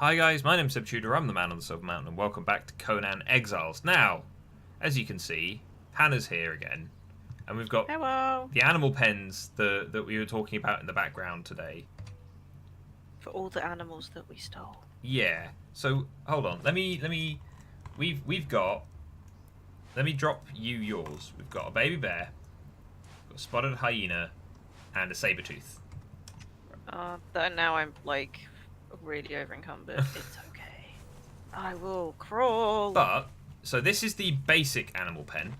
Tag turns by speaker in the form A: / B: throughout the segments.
A: Hi guys, my name's Subtutor, I'm the man on the Silver Mountain, and welcome back to Conan Exiles. Now, as you can see, Hannah's here again, and we've got
B: Hello.
A: the animal pens that we were talking about in the background today.
B: For all the animals that we stole.
A: Yeah, so, hold on, let me drop you yours. We've got a baby bear, we've got a spotted hyena, and a saber tooth.
B: Now I'm like really over encumbered. It's okay. I will crawl.
A: But, so this is the basic animal pen.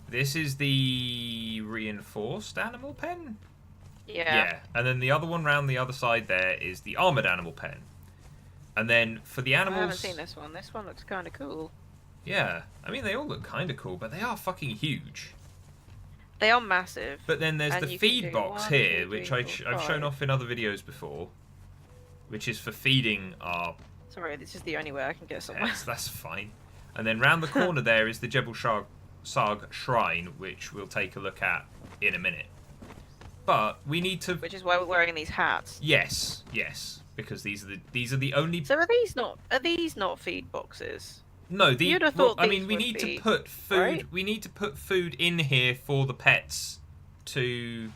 A: This is the reinforced animal pen?
B: Yeah.
A: And then the other one round the other side there is the armoured animal pen. And then for the animals...
B: I haven't seen this one. This one looks kind of cool.
A: Yeah. I mean, they all look kind of cool, but they are fucking huge.
B: They are massive.
A: But then there's the feed box
B: one,
A: here,
B: two,
A: which
B: three,
A: I've
B: four,
A: shown
B: five.
A: off in other videos before, which is for feeding our
B: Sorry, this is the only way I can get somewhere.
A: pets. That's fine. And then round the corner there is the Jebel Sarg Shrine, which we'll take a look at in a minute. But we need to...
B: Which is why we're wearing these hats.
A: Yes, because these are the only...
B: So are these not feed boxes?
A: No,
B: You'd have thought
A: I mean,
B: these would
A: to
B: be,
A: put food.
B: right?
A: We need to put food in here for the pets. To,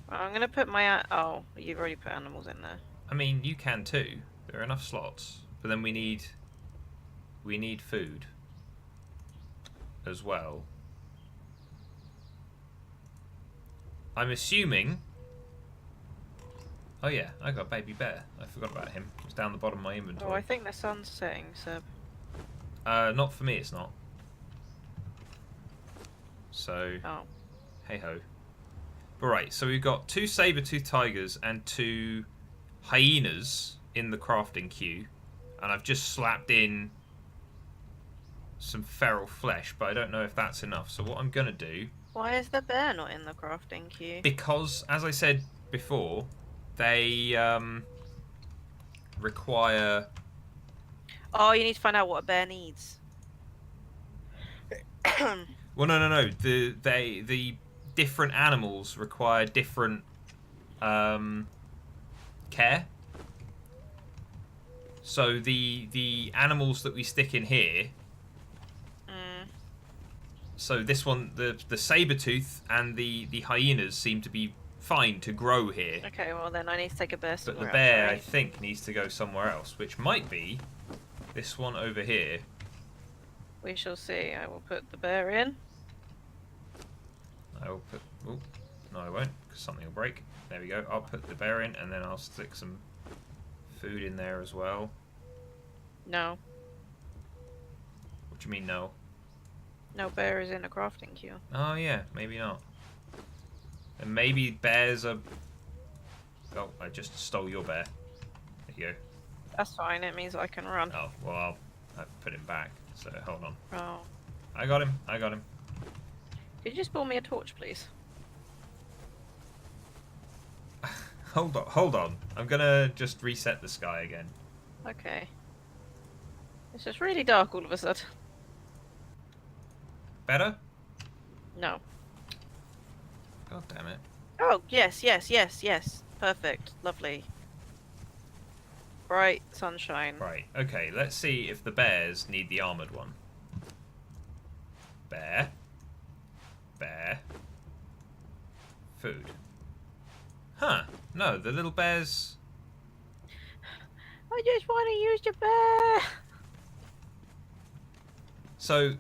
B: I'm gonna put my. Oh, you've already put animals in there.
A: I mean, you can too. There are enough slots, but then we need food as well. I'm assuming. Oh yeah, I got a baby bear. I forgot about him. It's down the bottom of my inventory.
B: Oh, I think the sun's setting, Seb.
A: Not for me, it's not. So,
B: Oh.
A: hey ho. But right, so we've got 2 saber-toothed tigers and 2 hyenas in the crafting queue. And I've just slapped in some feral flesh, but I don't know if that's enough. So what I'm going to do...
B: Why is the bear not in the crafting queue?
A: Because, as I said before, they require...
B: Oh, you need to find out what a bear needs.
A: Well, no. The different animals require different care. So the animals that we stick in here. So this one, the saber-tooth and the hyenas seem to be fine to grow here.
B: Okay, well then I need to take a bear somewhere
A: But the bear,
B: else,
A: I
B: right?
A: think, needs to go somewhere else, which might be this one over here.
B: We shall see. I will put the bear in.
A: I will put... Oh, no I won't, because something will break. There we go. I'll put the bear in, and then I'll stick some food in there as well.
B: No.
A: What do you mean, no?
B: No bear is in a crafting queue.
A: Oh, yeah, maybe not. And maybe bears are... Oh, I just stole your bear. There you go.
B: That's fine, it means I can run.
A: Oh, well, I'll put him back, so hold on.
B: Oh.
A: I got him.
B: Could you just pull me a torch, please?
A: Hold on. I'm gonna just reset the sky again.
B: Okay. It's just really dark all of a sudden.
A: Better?
B: No.
A: God damn it.
B: Oh, yes. Perfect. Lovely. Bright sunshine.
A: Right, okay, let's see if the bears need the armoured one. Bear. Food. Huh, no, the little bears...
B: I just want to use your bear!
A: So,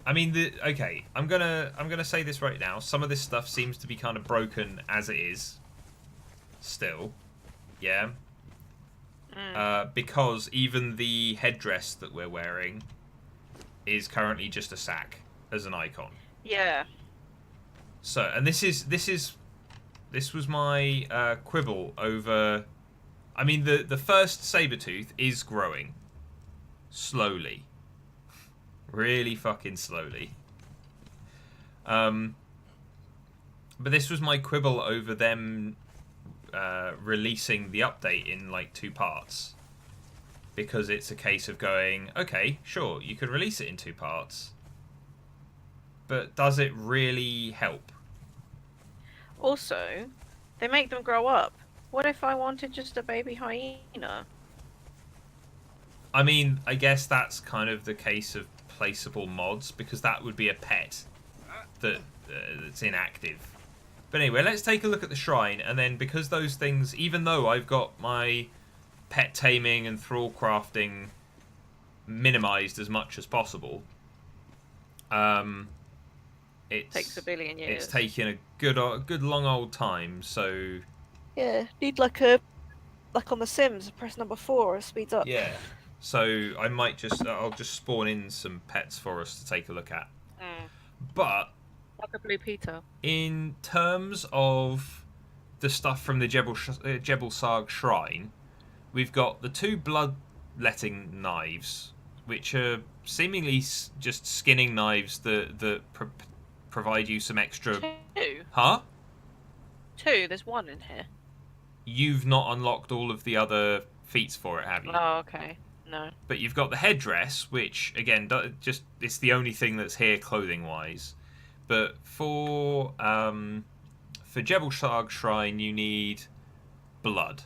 A: I mean, okay, I'm gonna say this right now. Some of this stuff seems to be kind of broken as it is. Still. Yeah. Because even the headdress that we're wearing is currently just a sack as an icon.
B: Yeah.
A: So, and this was my quibble over... I mean, the first saber-tooth is growing. Slowly. Really fucking slowly. But this was my quibble over them releasing the update in like 2 parts. Because it's a case of going, okay, sure, you could release it in 2 parts. But does it really help?
B: Also, they make them grow up. What if I wanted just a baby hyena?
A: I mean, I guess that's kind of the case of placeable mods, because that would be a pet that's inactive. But anyway, let's take a look at the shrine, and then because those things, even though I've got my pet taming and thrall crafting minimized as much as possible, it
B: Takes a billion years.
A: It's taking a good long old time. So
B: Yeah, need like on the Sims, press number 4, it speeds up.
A: yeah, so I'll just spawn in some pets for us to take a look at. But
B: Like a blue Peter.
A: in terms of the stuff from the Jebel Sarg shrine, we've got the 2 bloodletting knives, which are seemingly just skinning knives that provide you some extra.
B: 2?
A: Huh?
B: 2? There's 1 in here.
A: You've not unlocked all of the other feats for it, have you?
B: Oh, okay. No.
A: But you've got the headdress, which again, it's the only thing that's here clothing-wise. But for Jebel Sarg Shrine, you need blood,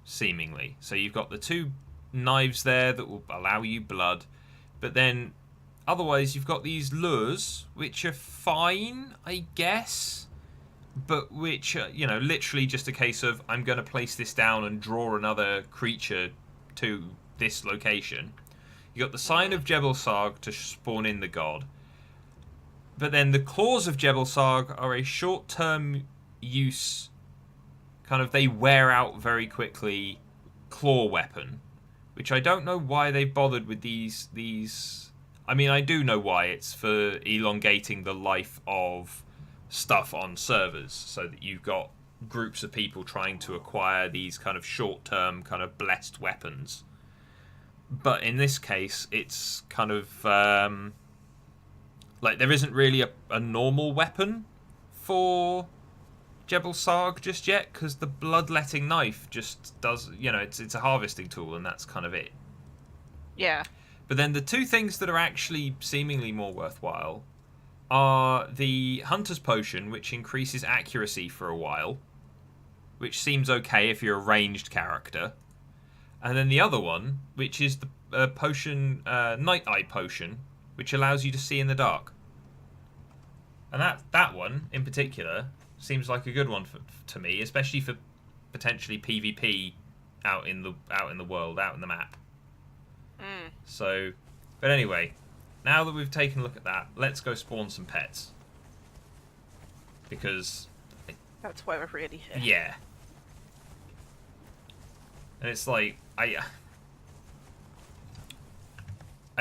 A: seemingly. So you've got the 2 knives there that will allow you blood, but then otherwise you've got these lures, which are fine, I guess, but which literally just a case of I'm going to place this down and draw another creature to this location. You got the sign of Jebel Sarg to spawn in the god. But then the claws of Jebel Sarg are a short-term use, kind of they wear out very quickly, claw weapon, which I don't know why they bothered with these. I mean, I do know why. It's for elongating the life of stuff on servers, so that you've got groups of people trying to acquire these kind of short-term, kind of blessed weapons. But in this case, it's kind of like there isn't really a normal weapon for Jebel Sarg just yet, because the bloodletting knife just does, it's a harvesting tool, and that's kind of it.
B: Yeah.
A: But then the 2 things that are actually seemingly more worthwhile are the Hunter's Potion, which increases accuracy for a while, which seems okay if you're a ranged character. And then the other one, which is the potion, Night Eye Potion, which allows you to see in the dark. And that one, in particular, seems like a good one to me, especially for potentially PvP out in the world, out in the map. So, but anyway, now that we've taken a look at that, let's go spawn some pets. Because
B: That's why we're really here.
A: yeah. And it's like, I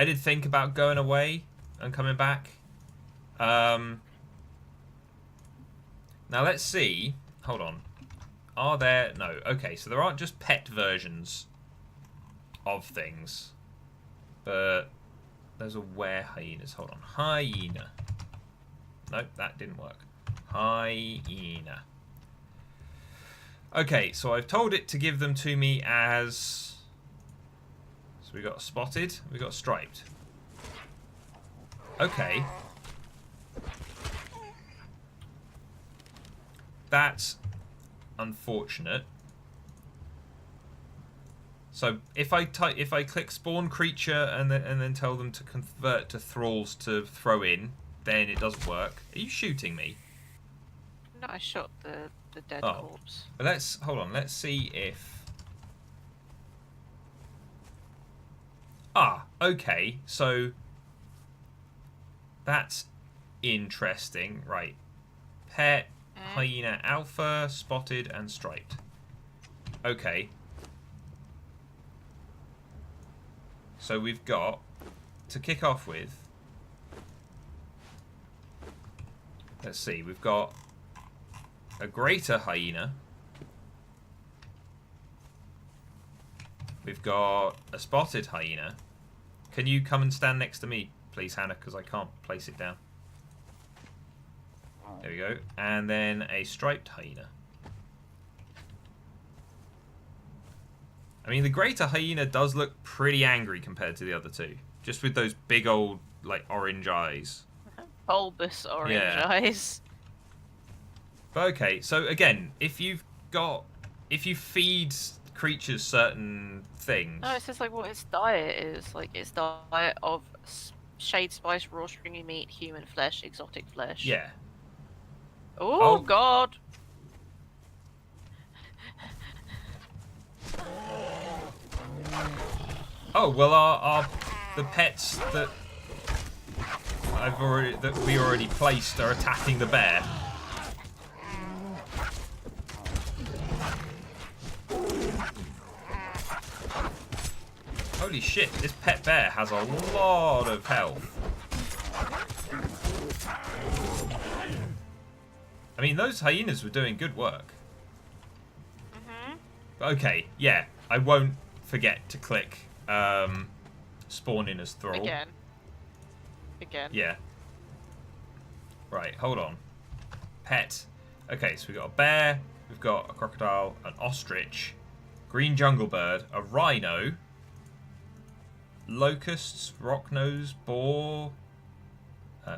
A: did think about going away and coming back. Now let's see. Hold on. Are there... No. Okay, so there aren't just pet versions of things. But those are were-hyenas. Hold on. Hyena. Nope, that didn't work. Hyena. Okay, so I've told it to give them to me as... So we got spotted, we got striped. Okay. That's unfortunate. So if I click spawn creature and then tell them to convert to thralls to throw in, then it doesn't work. Are you shooting me?
B: No, I shot the dead corpse.
A: But hold on. Let's see if. Okay. So that's interesting, right? Pet, hyena, alpha, spotted, and striped. Okay. So we've got to kick off with. Let's see. We've got a greater hyena. We've got a spotted hyena. Can you come and stand next to me, please, Hannah? Because I can't place it down. There we go. And then a striped hyena. I mean, the greater hyena does look pretty angry compared to the other 2. Just with those big old, like, orange eyes.
B: Bulbous orange eyes.
A: But okay, so again, if you've got if you feed creatures certain things.
B: No, it says like what its diet is. Like its diet of shade spice, raw stringy meat, human flesh, exotic flesh.
A: Yeah.
B: Oh God.
A: Oh well, our the pets that we already placed are attacking the bear. Holy shit! This pet bear has a lot of health. I mean, those hyenas were doing good work. Okay, yeah, I won't forget to click spawn in as thrall.
B: Again.
A: Yeah. Right, hold on. Pet. Okay, so we've got a bear, we've got a crocodile, an ostrich, green jungle bird, a rhino, locusts, rocknose, boar,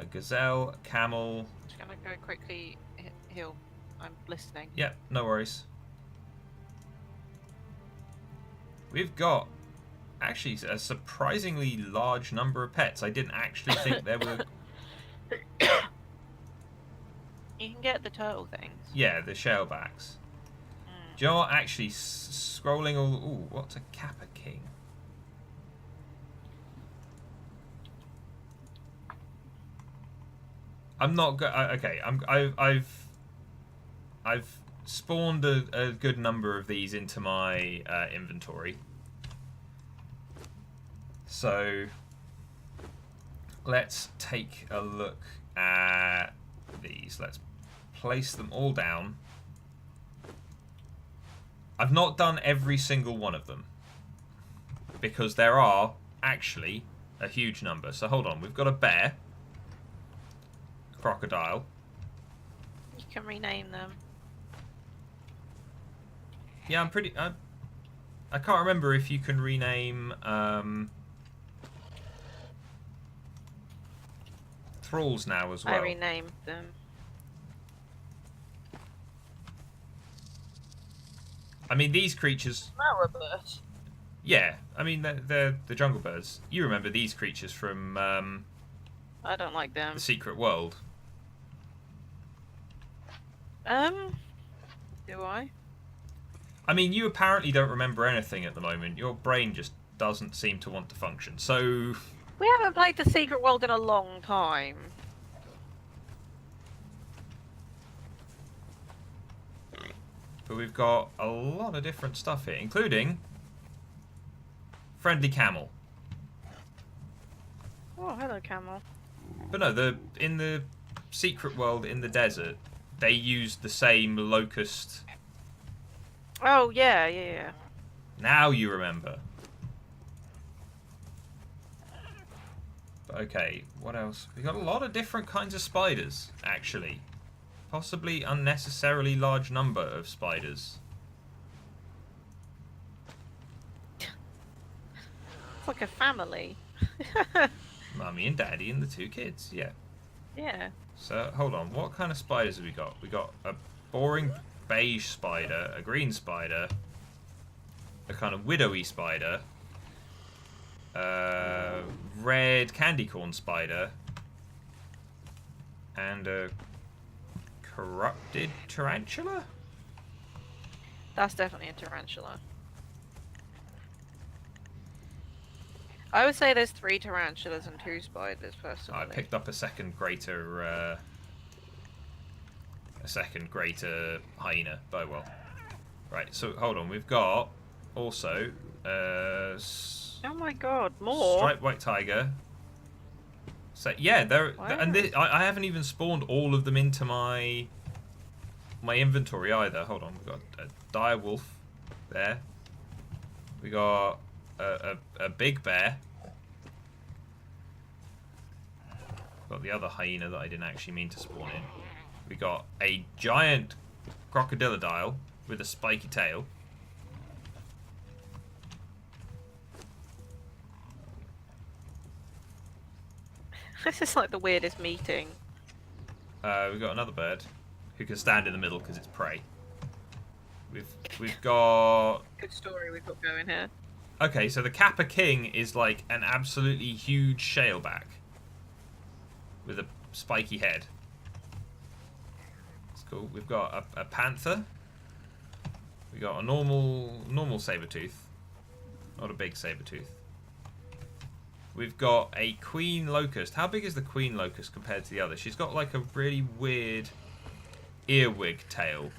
A: gazelle, camel.
B: I'm just gonna go quickly heal. I'm listening.
A: Yep, no worries. We've got actually a surprisingly large number of pets. I didn't actually think there were...
B: You can get the turtle things.
A: Yeah, the shellbacks. Do you know what? Actually, scrolling all... Ooh, what's a Kappa King? I'm not good. Okay, I've spawned a good number of these into my inventory. So let's take a look at these. Let's place them all down. I've not done every single one of them because there are actually a huge number. So hold on, we've got a bear, crocodile.
B: You can rename them.
A: Yeah, I'm pretty... I can't remember if you can rename thralls now as well.
B: I renamed them.
A: I mean, these creatures...
B: Marabird.
A: Yeah, I mean, they're the jungle birds. You remember these creatures from
B: I don't like them.
A: the Secret World.
B: Do I?
A: I mean, you apparently don't remember anything at the moment. Your brain just doesn't seem to want to function. So...
B: We haven't played the Secret World in a long time.
A: But we've got a lot of different stuff here, including friendly camel.
B: Oh, hello, camel.
A: But no, in the Secret World in the desert, they used the same locust.
B: Oh, yeah.
A: Now you remember. But okay, what else? We got a lot of different kinds of spiders, actually. Possibly unnecessarily large number of spiders.
B: It's like a family.
A: Mummy and Daddy and the two kids, yeah.
B: Yeah.
A: So, hold on, what kind of spiders have we got? We got a boring beige spider, a green spider, a kind of widowy spider, red candy corn spider, and a corrupted tarantula?
B: That's definitely a tarantula. I would say there's 3 tarantulas and 2 spiders, personally.
A: I picked up a second greater hyena, but well. Right, so hold on, we've got also
B: Oh my god, more?
A: striped white tiger. So yeah, and I haven't even spawned all of them into my inventory either. Hold on, we've got a dire wolf there. We got a big bear. Got the other hyena that I didn't actually mean to spawn in. We got a giant crocodile with a spiky tail.
B: This is like the weirdest meeting.
A: We've got another bird who can stand in the middle because it's prey. We've got...
B: Good story we've got going here.
A: Okay, so the Kappa King is like an absolutely huge shaleback with a spiky head. That's cool. We've got a panther. We got a normal saber-tooth. Not a big saber-tooth. We've got a queen locust. How big is the queen locust compared to the other? She's got like a really weird earwig tail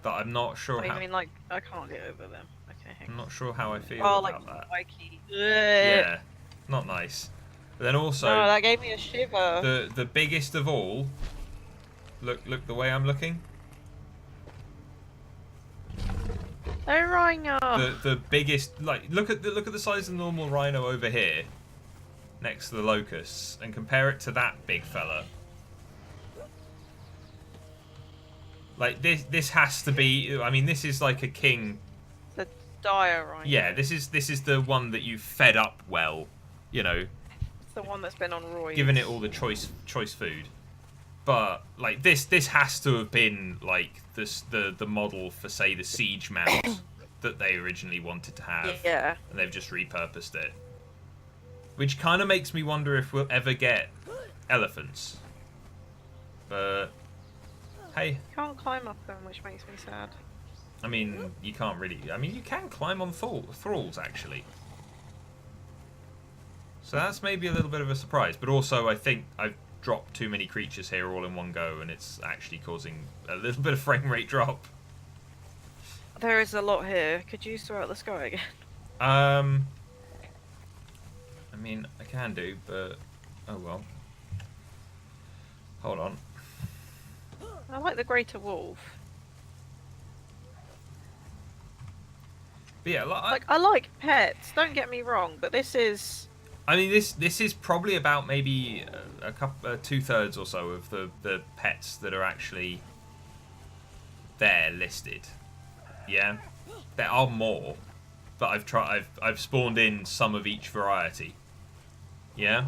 A: that I'm not sure
B: What,
A: how...
B: you mean like I can't get over them? Okay, hang
A: I'm
B: on.
A: not sure how I feel
B: Oh,
A: about
B: like
A: that.
B: spiky.
A: Yeah, not nice. But then also,
B: No, that gave me a shiver.
A: the biggest of all. Look the way I'm looking.
B: Oh, rhino.
A: The biggest, like look at the size of the normal rhino over here, next to the locusts, and compare it to that big fella. Like this has to be. I mean, this is like a king.
B: The dire rhino.
A: Yeah, this is the one that you fed up well, you know.
B: It's the one that's been on roids.
A: Giving it all the choice food. But like this has to have been like the model for, say, the siege mount that they originally wanted to have.
B: Yeah.
A: And they've just repurposed it. Which kind of makes me wonder if we'll ever get elephants. But hey,
B: You can't climb up them, which makes me sad.
A: I mean, you can't really. I mean, you can climb on thralls actually. So that's maybe a little bit of a surprise. But also, I think I've dropped too many creatures here all in one go, and it's actually causing a little bit of frame rate drop.
B: There is a lot here. Could you throw out the sky again?
A: I mean, I can do, but oh well. Hold on.
B: I like the greater wolf.
A: But yeah,
B: Like I like pets. Don't get me wrong, but this is.
A: I mean, this is probably about maybe a couple, 2/3 or so of the pets that are actually there listed. Yeah, there are more, but I've spawned in some of each variety. Yeah,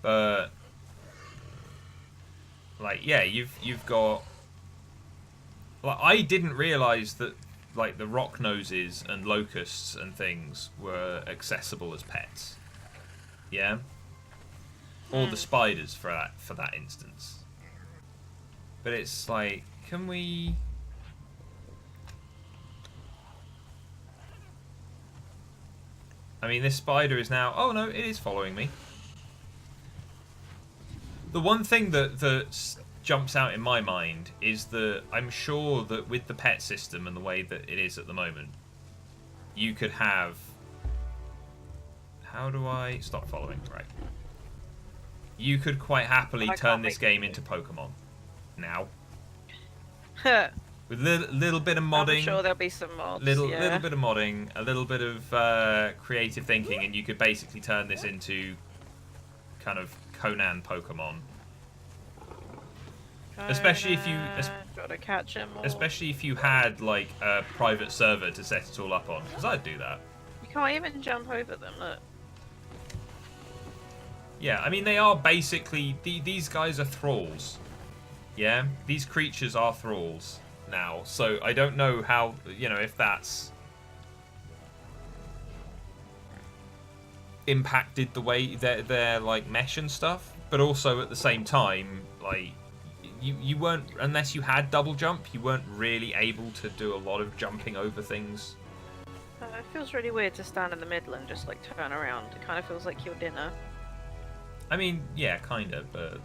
A: but like yeah, you've got. Like I didn't realize that. Like the rock noses and locusts and things were accessible as pets. Yeah? Or the spiders for that instance. But it's like, can we... I mean, this spider is now... Oh no, it is following me. The one thing that jumps out in my mind is that I'm sure that with the pet system and the way that it is at the moment, you could have... How do I... Stop following, right. You could quite happily turn this game into Pokemon. Now. With little bit of modding.
B: I'm sure there'll be some mods.
A: Little bit of modding, a little bit of creative thinking, and you could basically turn this into kind of Conan Pokemon. Especially if you,
B: gotta catch 'em all.
A: especially if you had like a private server to set it all up on, because I'd do that.
B: You can't even jump over them. Look.
A: Yeah, I mean they are basically these guys are thralls. Yeah, these creatures are thralls now. So I don't know how if that's impacted the way they're like mesh and stuff, but also at the same time like. You weren't, unless you had double jump, you weren't really able to do a lot of jumping over things.
B: It feels really weird to stand in the middle and just like turn around. It kind of feels like your dinner.
A: I mean, yeah, kind of, but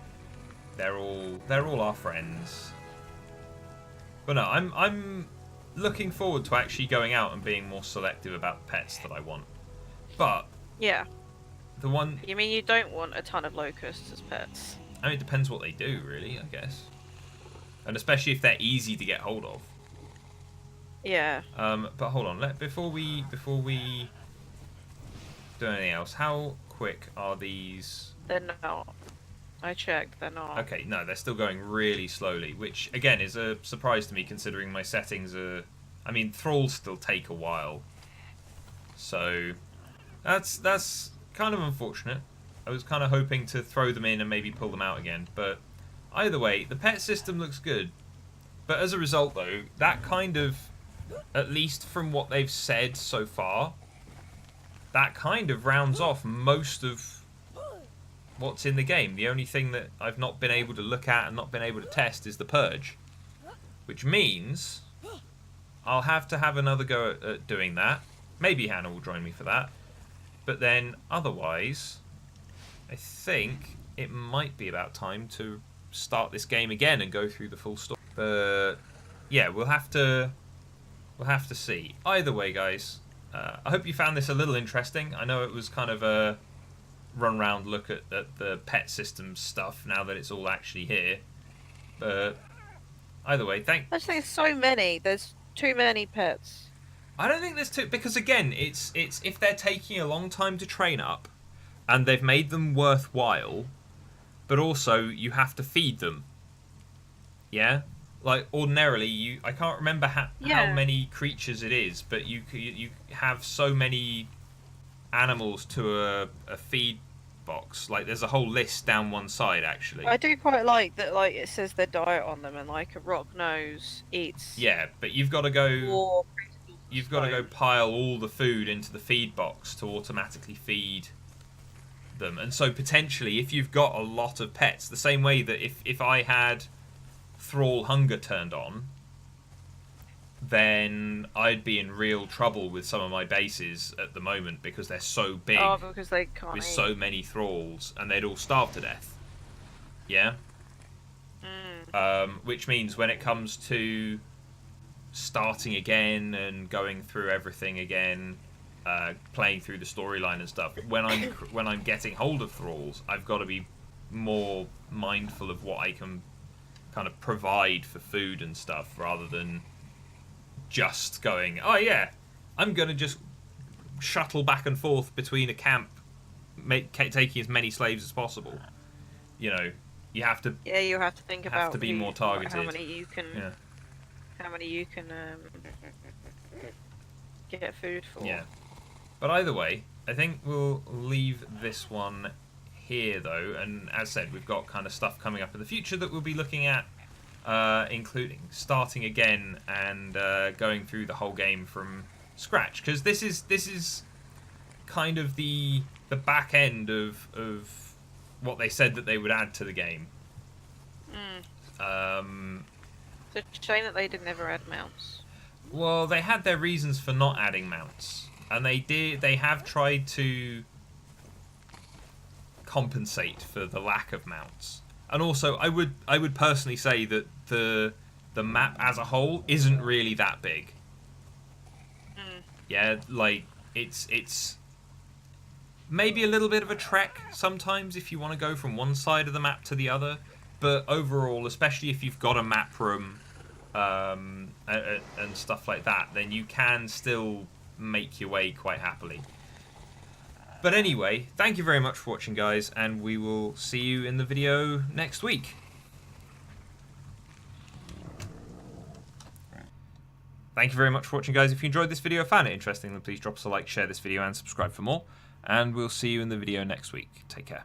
A: they're all our friends. But no, I'm looking forward to actually going out and being more selective about pets that I want. But
B: Yeah.
A: the one,
B: You mean you don't want a ton of locusts as pets?
A: I mean, it depends what they do, really, I guess. And especially if they're easy to get hold of.
B: Yeah.
A: But hold on, before we do anything else, how quick are these?
B: They're not. I checked, they're not.
A: Okay, no, they're still going really slowly, which again is a surprise to me considering my settings are. I mean, thralls still take a while, so that's kind of unfortunate. I was kind of hoping to throw them in and maybe pull them out again, but either way, the pet system looks good. But as a result, though, that kind of, at least from what they've said so far, that kind of rounds off most of what's in the game. The only thing that I've not been able to look at and not been able to test is the purge. Which means I'll have to have another go at doing that. Maybe Hannah will join me for that. But then, otherwise, I think it might be about time to start this game again and go through the full story. But yeah, we'll have to see. Either way, guys, I hope you found this a little interesting. I know it was kind of a run-round look at the pet system stuff now that it's all actually here. But either way,
B: I just think there's so many. There's too many pets.
A: I don't think there's too, because again, it's if they're taking a long time to train up, and they've made them worthwhile, but also you have to feed them. Yeah, like ordinarily, I can't remember how many creatures it is, but you have so many animals to a feed box. Like there's a whole list down one side actually.
B: I do quite like that. Like it says their diet on them, and like a rock nose eats.
A: Yeah, but you've got to go. You've got to go pile all the food into the feed box to automatically feed them. And so potentially, if you've got a lot of pets, the same way that if I had Thrall Hunger turned on, then I'd be in real trouble with some of my bases at the moment because they're so big.
B: Oh, because they can't
A: with
B: eat.
A: so many thralls, and they'd all starve to death. Yeah? Which means when it comes to starting again and going through everything again, playing through the storyline and stuff, when I'm getting hold of thralls, I've got to be more mindful of what I can kind of provide for food and stuff, rather than just going, oh yeah, I'm going to just shuttle back and forth between a camp, taking as many slaves as possible. You know, you have to.
B: Yeah, you have to think about
A: to be more targeted.
B: How many you can.
A: Yeah.
B: How many you can get food for.
A: Yeah. But either way, I think we'll leave this one here, though. And as said, we've got kind of stuff coming up in the future that we'll be looking at, including starting again and going through the whole game from scratch. Because this is kind of the back end of what they said that they would add to the game.
B: It's a shame that they didn't ever add mounts.
A: Well, they had their reasons for not adding mounts, and they have tried to compensate for the lack of mounts. And also, I would personally say that the map as a whole isn't really that big. Yeah, like it's maybe a little bit of a trek sometimes if you want to go from one side of the map to the other, but overall, especially if you've got a map room and stuff like that, then you can still make your way quite happily. But anyway, thank you very much for watching, guys, and we will see you in the video next week. Thank you very much for watching, guys. If you enjoyed this video, found it interesting, then please drop us a like, share this video, and subscribe for more. And we'll see you in the video next week. Take care.